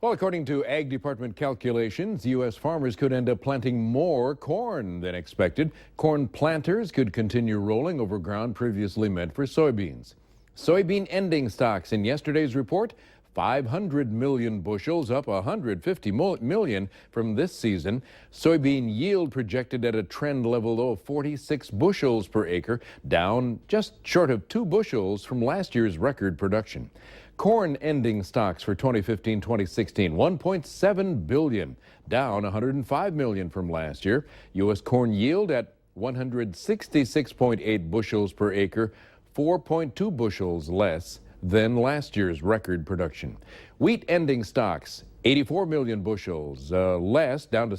Well, according to Ag Department calculations, U.S. farmers could end up planting more corn than expected. Corn planters could continue rolling over ground previously meant for soybeans. Soybean ending stocks in yesterday's report, 500 million bushels, up 150 million from this season. Soybean yield projected at a trend level of 46 bushels per acre, down just short of 2 bushels from last year's record production. Corn ending stocks for 2015-2016, 1.7 billion, down 105 million from last year. U.S. corn yield at 166.8 bushels per acre, 4.2 bushels less than last year's record production. Wheat ending stocks, 84 million bushels less, down to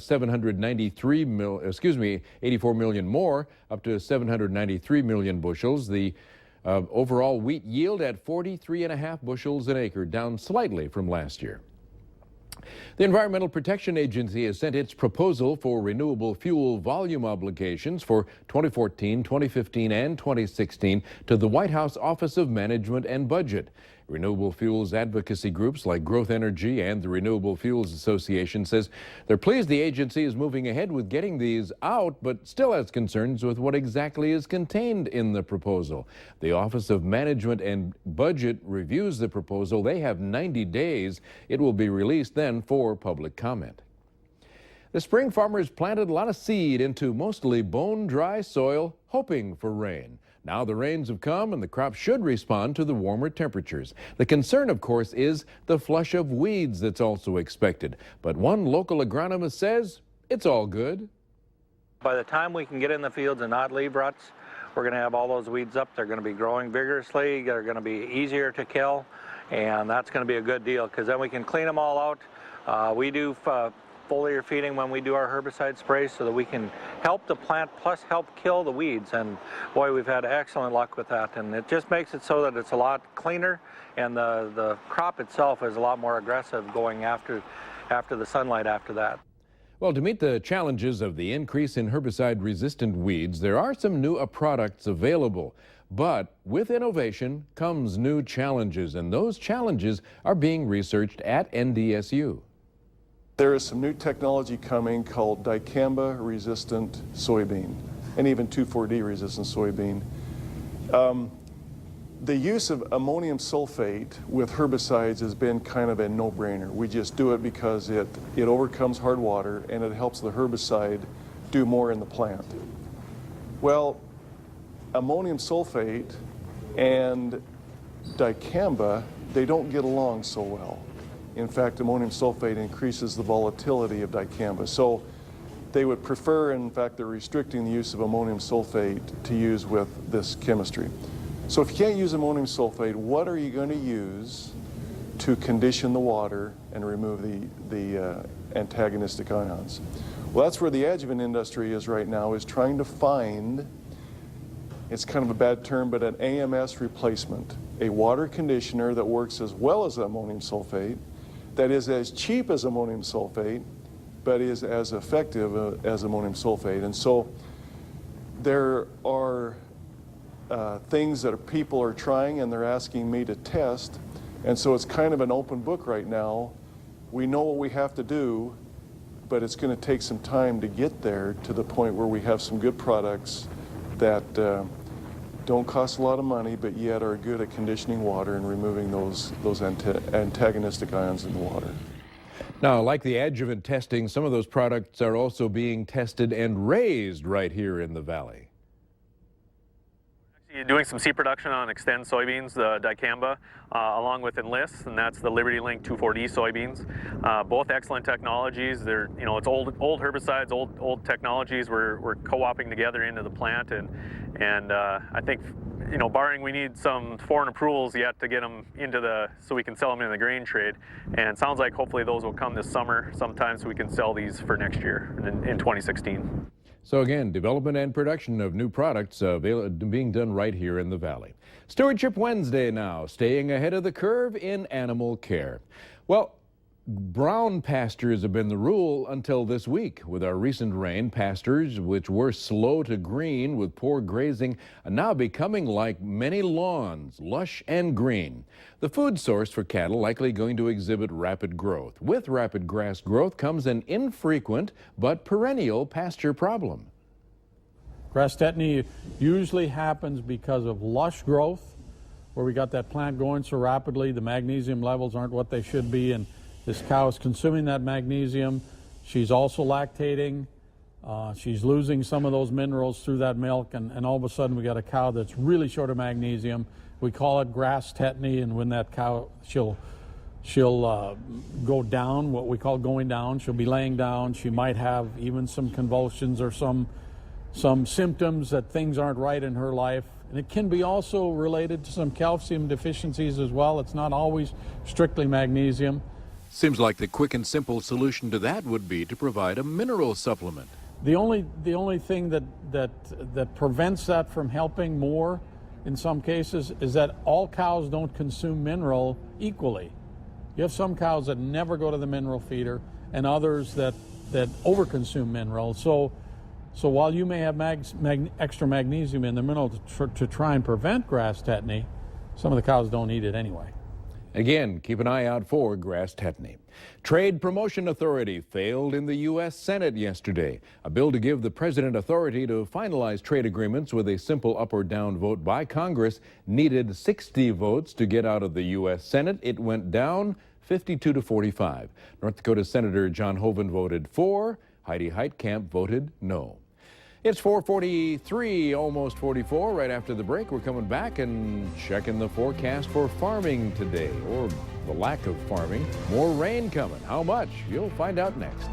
84 million more, up to 793 million bushels. The overall wheat yield at 43.5 bushels an acre, down slightly from last year. The Environmental Protection Agency has sent its proposal for renewable fuel volume obligations for 2014, 2015, and 2016 to the White House Office of Management and Budget. Renewable fuels advocacy groups like Growth Energy and the Renewable Fuels Association says they're pleased the agency is moving ahead with getting these out, but still has concerns with what exactly is contained in the proposal. The Office of Management and Budget reviews the proposal. They have 90 days. It will be released then for public comment. This spring, farmers planted a lot of seed into mostly bone-dry soil, hoping for rain. Now the rains have come and the crop should respond to the warmer temperatures. The concern, of course, is the flush of weeds that's also expected. But one local agronomist says it's all good. By the time we can get in the fields and not leave ruts, we're going to have all those weeds up. They're going to be growing vigorously. They're going to be easier to kill, and that's going to be a good deal because then we can clean them all out. We do foliar feeding when we do our herbicide sprays so that we can help the plant plus help kill the weeds, and boy, we've had excellent luck with that, and it just makes it so that it's a lot cleaner and the crop itself is a lot more aggressive going after the sunlight after that. Well, to meet the challenges of the increase in herbicide-resistant weeds, there are some new products available. But with innovation comes new challenges, and those challenges are being researched at NDSU. There is some new technology coming called dicamba-resistant soybean, and even 2,4-D resistant soybean. The use of ammonium sulfate with herbicides has been kind of a no-brainer. We just do it because it overcomes hard water and it helps the herbicide do more in the plant. Well, ammonium sulfate and dicamba, they don't get along so well. In fact, ammonium sulfate increases the volatility of dicamba. So they would prefer, in fact, they're restricting the use of ammonium sulfate to use with this chemistry. So if you can't use ammonium sulfate, what are you going to use to condition the water and remove the antagonistic ions? Well, that's where the adjuvant industry is right now, is trying to find, it's kind of a bad term, but an AMS replacement, a water conditioner that works as well as ammonium sulfate, that is as cheap as ammonium sulfate, but is as effective as ammonium sulfate. And so there are things that people are trying and they're asking me to test. And so it's kind of an open book right now. We know what we have to do, but it's going to take some time to get there to the point where we have some good products that don't cost a lot of money, but yet are good at conditioning water and removing those antagonistic ions in the water. Now, like the adjuvant testing, some of those products are also being tested and raised right here in the valley. Doing some seed production on Xtend soybeans, the dicamba, along with Enlist, and that's the LibertyLink 2,4-D soybeans. Both excellent technologies. They're, it's old herbicides, old technologies. We're co-oping together into the plant, and I think, barring we need some foreign approvals yet to get them so we can sell them in the grain trade. And it sounds like hopefully those will come this summer sometime so we can sell these for next year in 2016. So again, development and production of new products being done right here in the valley. Stewardship Wednesday now, staying ahead of the curve in animal care. Well, Brown pastures have been the rule until this week. With our recent rain, pastures which were slow to green with poor grazing are now becoming like many lawns, lush and green. The food source for cattle likely going to exhibit rapid growth. With rapid grass growth comes an infrequent but perennial pasture problem. Grass tetany usually happens because of lush growth, where we got that plant going so rapidly, the magnesium levels aren't what they should be, and this cow is consuming that magnesium. She's also lactating. She's losing some of those minerals through that milk, and all of a sudden we got a cow that's really short of magnesium. We call it grass tetany, and when that cow, she'll go down, what we call going down. She'll be laying down. She might have even some convulsions or some symptoms that things aren't right in her life. And it can be also related to some calcium deficiencies as well. It's not always strictly magnesium. Seems like the quick and simple solution to that would be to provide a mineral supplement. The only thing that prevents that from helping more in some cases is that all cows don't consume mineral equally. You have some cows that never go to the mineral feeder and others that overconsume mineral. So while you may have extra magnesium in the mineral to try and prevent grass tetany, some of the cows don't eat it anyway. Again, keep an eye out for grass tetany. Trade Promotion Authority failed in the U.S. Senate yesterday. A bill to give the president authority to finalize trade agreements with a simple up or down vote by Congress needed 60 votes to get out of the U.S. Senate. It went down 52 to 45. North Dakota Senator John Hoeven voted for. Heidi Heitkamp voted no. It's 4:43, almost 44. Right after the break, we're coming back and checking the forecast for farming today, or the lack of farming. More rain coming. How much? You'll find out next.